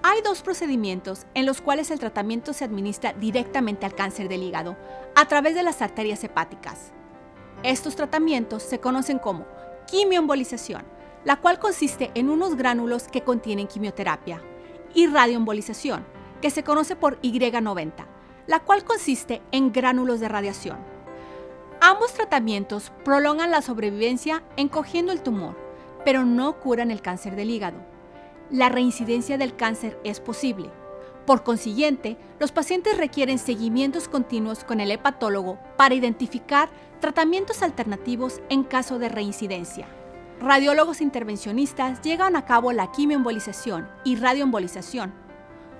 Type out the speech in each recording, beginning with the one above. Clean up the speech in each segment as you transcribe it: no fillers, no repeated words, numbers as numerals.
Hay dos procedimientos en los cuales el tratamiento se administra directamente al cáncer del hígado a través de las arterias hepáticas. Estos tratamientos se conocen como quimioembolización, la cual consiste en unos gránulos que contienen quimioterapia, y radioembolización, que se conoce por Y90, la cual consiste en gránulos de radiación. Ambos tratamientos prolongan la sobrevivencia encogiendo el tumor, pero no curan el cáncer del hígado. La reincidencia del cáncer es posible. Por consiguiente, los pacientes requieren seguimientos continuos con el hepatólogo para identificar tratamientos alternativos en caso de reincidencia. Radiólogos intervencionistas llevan a cabo la quimioembolización y radioembolización.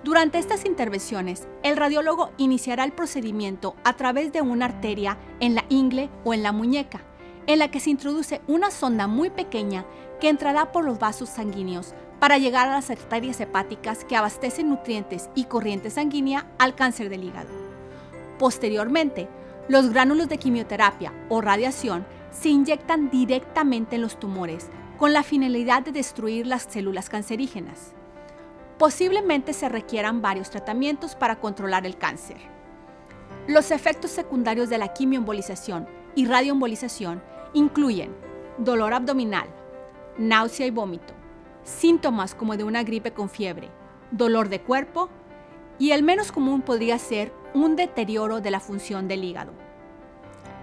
Durante estas intervenciones, el radiólogo iniciará el procedimiento a través de una arteria en la ingle o en la muñeca, en la que se introduce una sonda muy pequeña que entrará por los vasos sanguíneos para llegar a las arterias hepáticas que abastecen nutrientes y corriente sanguínea al cáncer del hígado. Posteriormente, los gránulos de quimioterapia o radiación se inyectan directamente en los tumores con la finalidad de destruir las células cancerígenas. Posiblemente se requieran varios tratamientos para controlar el cáncer. Los efectos secundarios de la quimioembolización y radioembolización incluyen dolor abdominal, náusea y vómito, síntomas como de una gripe con fiebre, dolor de cuerpo y el menos común podría ser un deterioro de la función del hígado.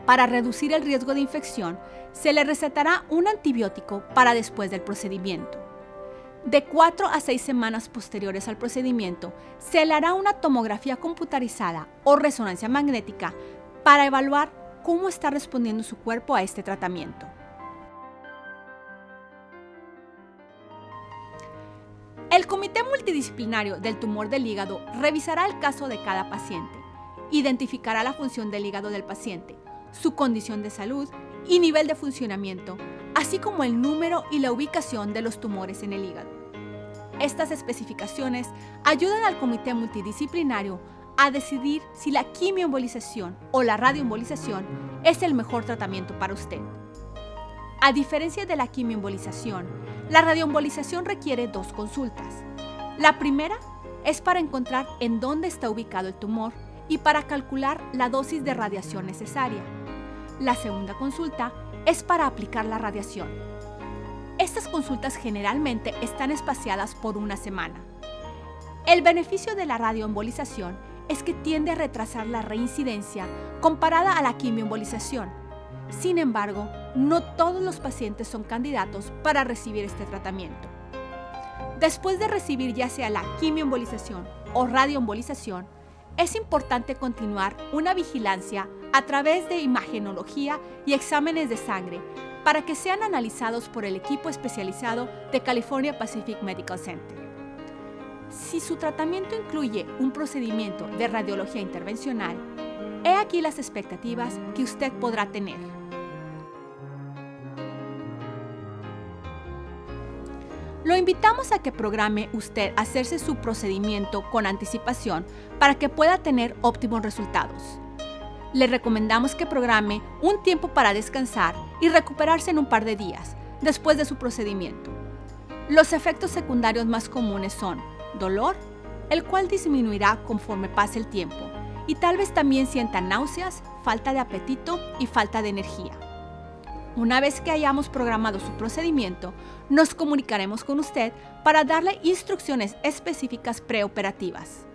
Para reducir el riesgo de infección, se le recetará un antibiótico para después del procedimiento. De 4 a 6 semanas posteriores al procedimiento, se le hará una tomografía computarizada o resonancia magnética para evaluar cómo está respondiendo su cuerpo a este tratamiento. El Comité Multidisciplinario del Tumor del Hígado revisará el caso de cada paciente, identificará la función del hígado del paciente, su condición de salud y nivel de funcionamiento, así como el número y la ubicación de los tumores en el hígado. Estas especificaciones ayudan al comité multidisciplinario a decidir si la quimioembolización o la radioembolización es el mejor tratamiento para usted. A diferencia de la quimioembolización, la radioembolización requiere 2 consultas. La primera es para encontrar en dónde está ubicado el tumor y para calcular la dosis de radiación necesaria. La segunda consulta es para aplicar la radiación. Estas consultas generalmente están espaciadas por una semana. El beneficio de la radioembolización es que tiende a retrasar la reincidencia comparada a la quimioembolización. Sin embargo, no todos los pacientes son candidatos para recibir este tratamiento. Después de recibir ya sea la quimioembolización o radioembolización, es importante continuar una vigilancia a través de imagenología y exámenes de sangre para que sean analizados por el equipo especializado de California Pacific Medical Center. Si su tratamiento incluye un procedimiento de radiología intervencional, he aquí las expectativas que usted podrá tener. Lo invitamos a que programe usted hacerse su procedimiento con anticipación para que pueda tener óptimos resultados. Le recomendamos que programe un tiempo para descansar y recuperarse en un par de días después de su procedimiento. Los efectos secundarios más comunes son dolor, el cual disminuirá conforme pase el tiempo, y tal vez también sienta náuseas, falta de apetito y falta de energía. Una vez que hayamos programado su procedimiento, nos comunicaremos con usted para darle instrucciones específicas preoperativas.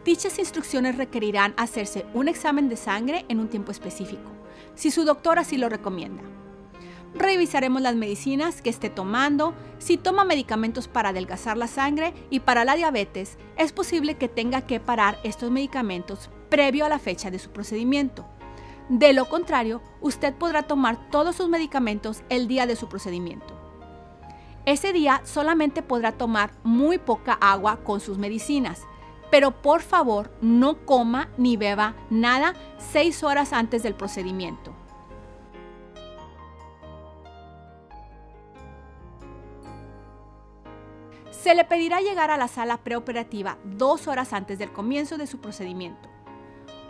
Dichas instrucciones requerirán hacerse un examen de sangre en un tiempo específico, si su doctor así lo recomienda. Revisaremos las medicinas que esté tomando. Si toma medicamentos para adelgazar la sangre y para la diabetes, es posible que tenga que parar estos medicamentos previo a la fecha de su procedimiento. De lo contrario, usted podrá tomar todos sus medicamentos el día de su procedimiento. Ese día solamente podrá tomar muy poca agua con sus medicinas, pero por favor no coma ni beba nada 6 horas antes del procedimiento. Se le pedirá llegar a la sala preoperativa 2 horas antes del comienzo de su procedimiento.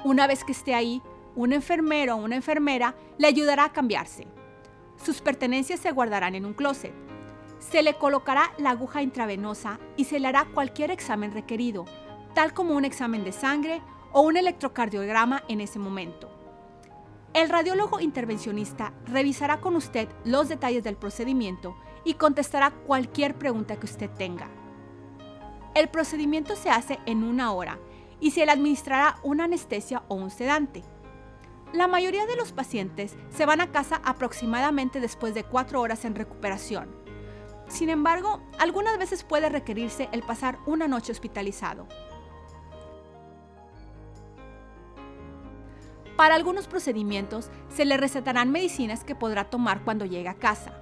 Una vez que esté ahí, un enfermero o una enfermera le ayudará a cambiarse. Sus pertenencias se guardarán en un closet. Se le colocará la aguja intravenosa y se le hará cualquier examen requerido, tal como un examen de sangre o un electrocardiograma en ese momento. El radiólogo intervencionista revisará con usted los detalles del procedimiento y contestará cualquier pregunta que usted tenga. El procedimiento se hace en 1 hora y se le administrará una anestesia o un sedante. La mayoría de los pacientes se van a casa aproximadamente después de 4 horas en recuperación. Sin embargo, algunas veces puede requerirse el pasar una noche hospitalizado. Para algunos procedimientos se le recetarán medicinas que podrá tomar cuando llegue a casa.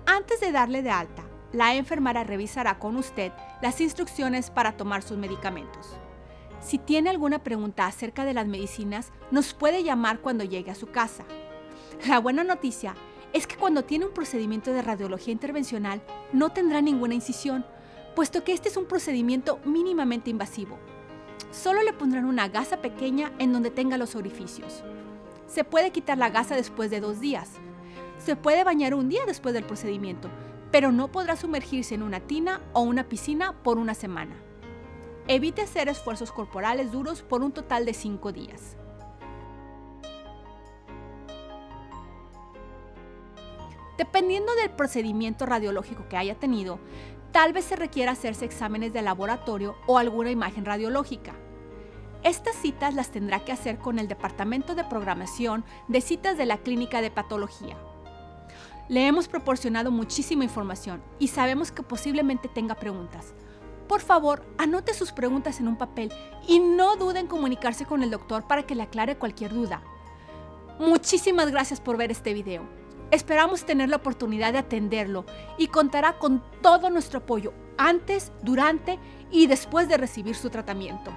Antes de darle de alta, la enfermera revisará con usted las instrucciones para tomar sus medicamentos. Si tiene alguna pregunta acerca de las medicinas, nos puede llamar cuando llegue a su casa. La buena noticia es que cuando tiene un procedimiento de radiología intervencional no tendrá ninguna incisión, puesto que este es un procedimiento mínimamente invasivo. Solo le pondrán una gasa pequeña en donde tenga los orificios. Se puede quitar la gasa después de 2 días. Se puede bañar un día después del procedimiento, pero no podrá sumergirse en una tina o una piscina por 1 semana. Evite hacer esfuerzos corporales duros por un total de 5 días. Dependiendo del procedimiento radiológico que haya tenido, tal vez se requiera hacerse exámenes de laboratorio o alguna imagen radiológica. Estas citas las tendrá que hacer con el Departamento de Programación de Citas de la Clínica de Patología. Le hemos proporcionado muchísima información y sabemos que posiblemente tenga preguntas. Por favor, anote sus preguntas en un papel y no dude en comunicarse con el doctor para que le aclare cualquier duda. Muchísimas gracias por ver este video. Esperamos tener la oportunidad de atenderlo y contará con todo nuestro apoyo antes, durante y después de recibir su tratamiento.